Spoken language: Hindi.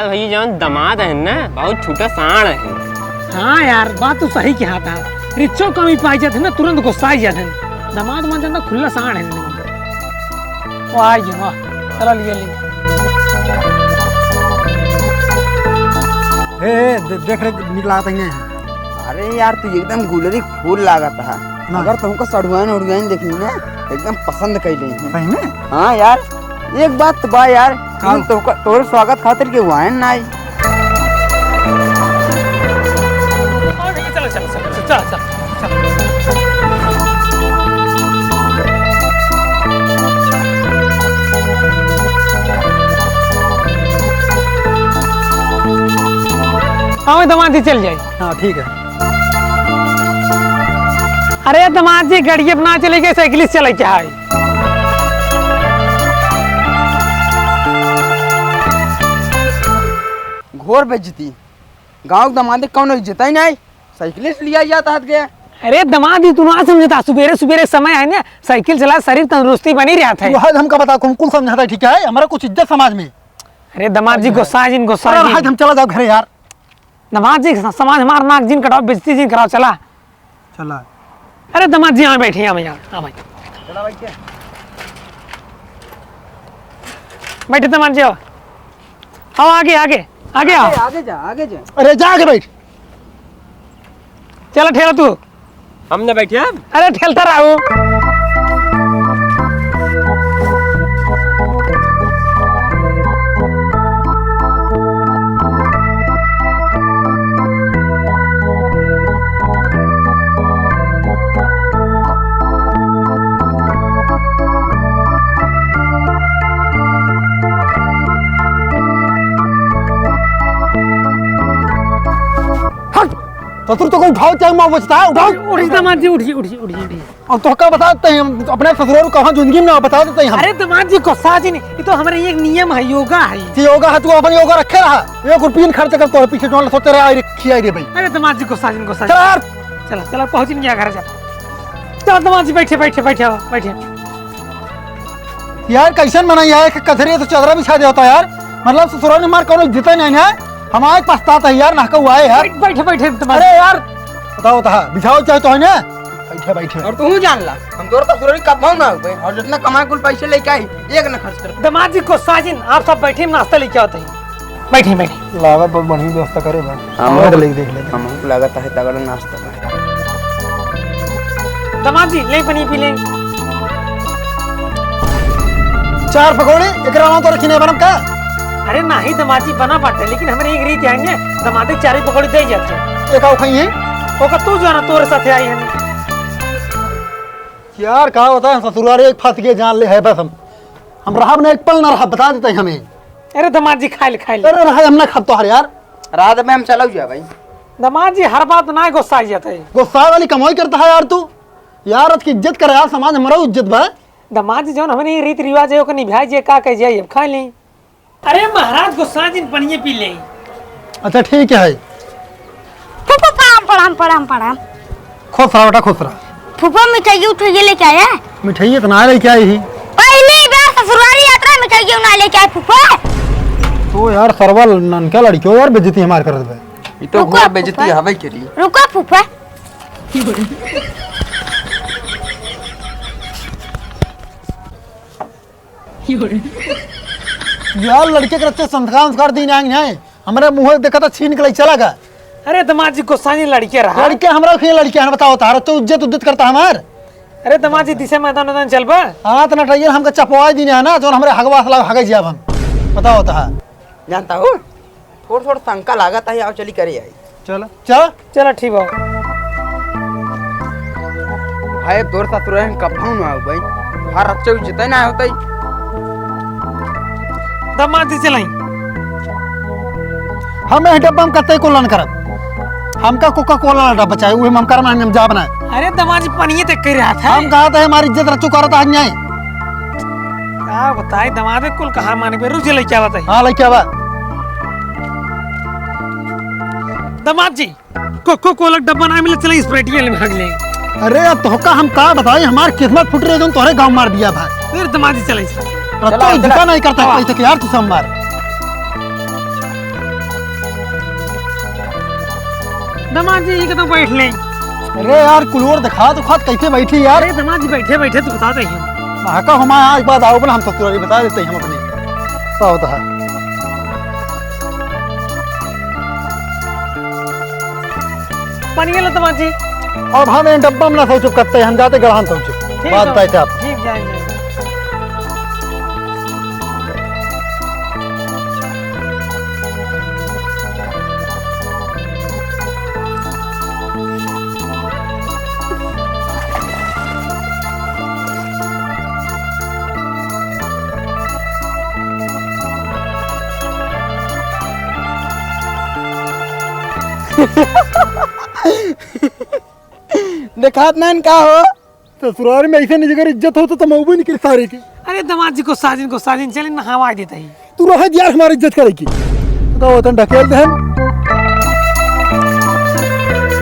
भैया जौन दामाद है ना बहुत छोटा साण है। हाँ यार बात तो सही कहा था। रिचो कमी पाई जाते ना तुरंत गुस्सा आई जाते दामाद मन जाता खुला साण है वो आई गया वाह चला लिए देख रहे निकला था। अरे यार तू एकदम गुलरी फूल लागत है। अगर तुमको सड़ुआन उड़ुआन देखी ना एकदम पसंद कैले हैं। सही में? हाँ यार एक बात तो बा यार तोर स्वागत खातिर के हुआ है ना आई। चलो चलो चलो चलो चलो हाँ दामाद जी चल जाए। हाँ ठीक है। अरे दामाद जी गाड़ी अपना चले गए साइकिल से चले क्या है। घोर बेइज्जती गाँव दामाद कौन इज्जत ही नहीं साइकिल से लिया जाता हाथ गया। अरे दामाद जी तू ना समझता सुबेरे सुबेरे समय है ना साइकिल चला शरीर तंदुरुस्ती बनी रहा था। हमका बता कुल समझाता है ठीक है हमारा कुछ इज्जत समाज में। अरे दामाद जी गुस्सा जिन गुस्सा हम चला जाओ घरे यार। दामाद जी समाज हमारा नाक जिन कटाओ बेइज्जती जिन कराओ चला चला। अरे दामाद जी यहाँ बैठे यहाँ हाँ भाई बैठे दामाद जी आओ आगे आगे आगे आओ आगे जा आगे जा। अरे जा आगे बैठ। चलो ठेला तू हमने बैठे अरे ठेलता रहो। ससुर तो को उठाओ चाहे माँ बचता है उठाओ। उठी दामाद जी उठी उठी उठी उठी। और तो क्या बताते हैं हम अपने ससुरों को कहाँ जिंदगी में बता देते हैं हम। अरे दामाद जी गुस्सा जी नहीं ये तो हमारे एक नियम है योगा है। योगा है तू अपन योगा रखे रहा 1 रुपया खर्च कर तो पीछे डोल सोते रहे खियाई रे भाई। अरे दामाद जी गुस्सा जी गुस्सा चल यार चला चला पहुंच नहीं गया घर जा। चलो दामाद जी बैठे बैठे बैठे बैठे। यार कैसे मनाई है कथरी तो चदरा बिछा दे होता यार मतलब ससुरों ने मार कौन जीते नहीं है हमारे पछताता है यार नाका हुआ है यार। बैठे बैठे अरे यार बताओ था बिछाओ चाहे तो है ना बैठे बैठे। और तू जान ला हम तोर ससुर कब ना हो और जितना कमाए कुल पैसे लेके आई एक ना खर्च कर। दामाद जी गुस्सा जी आप सब बैठे नाश्ता लेके आते हैं बैठे बैठे। लागत बहुत बढ़िया व्यवस्था करे हमको देख ले हमको लगता है तगड़ा नाश्ता का। दामाद जी ले पानी पी लें 4 पकौड़े एक रामा तो रखी नहीं बनम का। अरे नहीं दामाद जी बना पाते लेकिन हमारे एक रीत है ना दामाद जी 4 पकौड़े दे जाते एक आओ खाइए ओका तू जो ना तोरे साथे आई है यार कहा होता है ससुराल एक फंस के जान ले है बस हम रहा ने एक पल ना रहा बता देते हैं हमें। अरे दामाद जी खा ले अरे रहा हम ना खा तो यार रात में हम चलो जा भाई। दामाद जी हर बात ना गुस्सा आ जाता है। गुस्सा वाली कमाई करता है यार तू यार आज की इज्जत करे यार समाज हमारा इज्जत बा। दामाद जी जो हमारे रीति रिवाज है ओका निभाई जे का कह जाइए अब खा लें। अरे महाराज गुस्सा जी पनिए पी लें। अच्छा ठीक है फूफा प्रणाम प्रणाम प्रणाम। खुश रहा बेटा खुश रहा। फूफा मिठाई उठाइए लेके आया मिठाई इतना लेके आई ही पहली बार ससुराली यात्रा मिठाई ना लेके आए फूफा। तो यार सरवल ननका लड़कियों यार बेइज्जती हमार कर दे ये तो घोर बेइज्जती हवे करी। रुको फूफा यार लड़के के रस्ते संस्कार दी नहीं हमारे मुंह देखा था छीन के चला गया। अरे दामाद जी गुस्सा जी लड़के रहा लड़के हमारा लड़के हैं बताओ तारा तो इज्जत करता हमार। अरे दामाद जी दिशा मैदान मैदान चल बा हाँ तो नटाइए हमका चपवा दी है ना जो हमारे हगवा हला हगे जाब हम बताओ ता जानता हो थोड़ा थोड़ा शंका लागत है आओ चली करे आई। चलो चलो चलो ठीक हो भाई तोर ससुर कब ना आओ भाई हर अच्छे जितना ना होता दामाद जी चलाई हम डब्बा हम कतई कोला करब हमका कोका कोला डब्बा चाहिए वही हम करम हम जा बनाए। अरे दामाद जी पनिए तक कर रहा था हम कहा था हमारी इज्जत रचू करत आज नहीं क्या बताए दामाद कुल कहा माने पे रुझे लेके आवा था। हाँ लेके आवा दामाद जी कोको कोला डब्बा ना मिले चले स्प्राइट में भाग ले। अरे अब तोहका हम का बताई हमार किस्मत फुट रही तोहरे गांव मार दिया भाई फिर दामाद जी चले तो जिका नहीं करता पैसे के यार तू सब मार दामाद जी ये तो बैठ ले। अरे यार कुलोर दिखा तो खात कैसे बैठी यार। अरे दामाद जी बैठे बैठे तो बता दे हम। महका हमारा आज बाद आओ बोला हम ससुराली बता देते हैं हम अपने क्या होता है। पानी गेला दामाद जी। अब हम इन डब्बा में ना सोचो करते हम जाते गढ़ान सोचो बात बताए आप। ठीक जाएंगे। देखात ना का हो ससुराल में ऐसे नहीं जगह इज्जत हो तो मऊबी निकल सारे की। अरे दामाद जी को साजिन चले नहावा देता ही। तू रह यार हमारी इज्जत करेगी तो ढकेल दे हम।